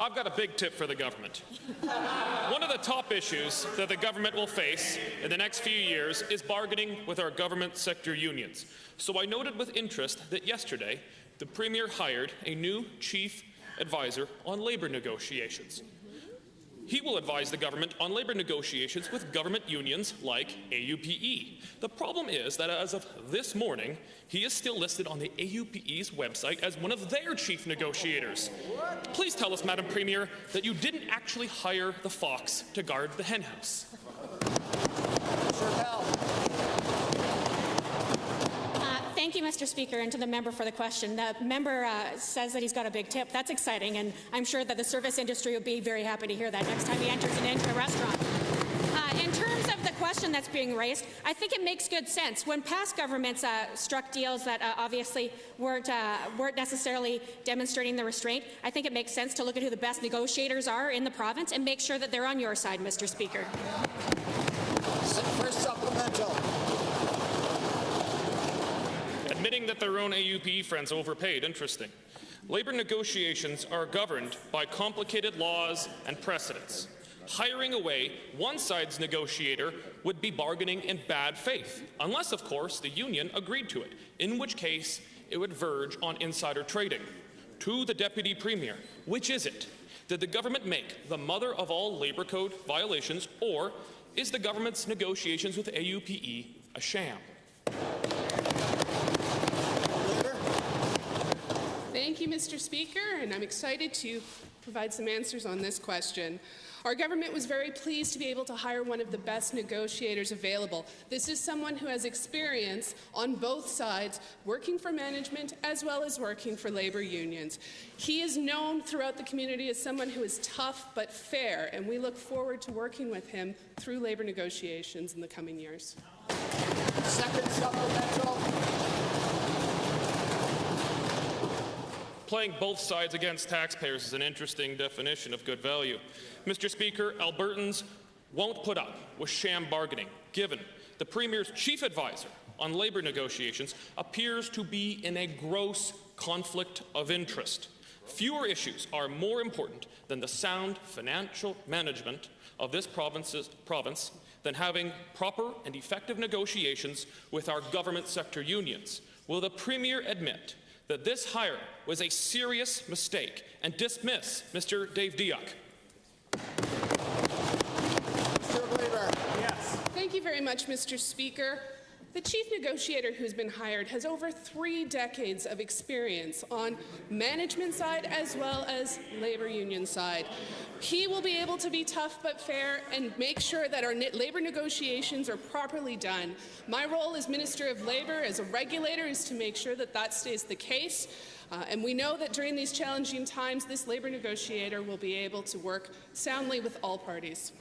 I've got a big tip for the government. One of the top issues that the government will face in the next few years is bargaining with our government sector unions. So I noted with interest that yesterday the Premier hired a new chief advisor on labour negotiations. He will advise the government on labour negotiations with government unions like AUPE. The problem is that as of this morning, he is still listed on the AUPE's website as one of their chief negotiators. Please tell us, Madam Premier, that you didn't actually hire the fox to guard the henhouse. Thank you, Mr. Speaker, and to the member for the question. The member says that he's got a big tip. That's exciting, and I'm sure that the service industry will be very happy to hear that next time he enters into a restaurant. In terms of the question that's being raised, I think it makes good sense. When past governments struck deals that obviously weren't necessarily demonstrating the restraint, I think it makes sense to look at who the best negotiators are in the province and make sure that they're on your side, Mr. Speaker. First supplemental. Admitting that their own AUPE friends overpaid, interesting. Labour negotiations are governed by complicated laws and precedents. Hiring away one side's negotiator would be bargaining in bad faith, unless, of course, the union agreed to it, in which case it would verge on insider trading. To the Deputy Premier, which is it? Did the government make the mother of all labour code violations, or is the government's negotiations with AUPE a sham? Thank you, Mr. Speaker, and I'm excited to provide some answers on this question. Our government was very pleased to be able to hire one of the best negotiators available. This is someone who has experience on both sides, working for management as well as working for labour unions. He is known throughout the community as someone who is tough but fair, and we look forward to working with him through labour negotiations in the coming years. Second supplemental. Playing both sides against taxpayers is an interesting definition of good value. Mr. Speaker, Albertans won't put up with sham bargaining, given the Premier's chief advisor on labour negotiations appears to be in a gross conflict of interest. Fewer issues are more important than the sound financial management of this province than having proper and effective negotiations with our government sector unions. Will the Premier admit that this hire was a serious mistake and dismiss Mr. Dave Diuk? Yes. Thank you very much, Mr. Speaker. The chief negotiator who's been hired has over 3 decades of experience on management side as well as labour union side. He will be able to be tough but fair and make sure that our labour negotiations are properly done. My role as Minister of Labour, as a regulator, is to make sure that that stays the case. And we know that during these challenging times, this labour negotiator will be able to work soundly with all parties.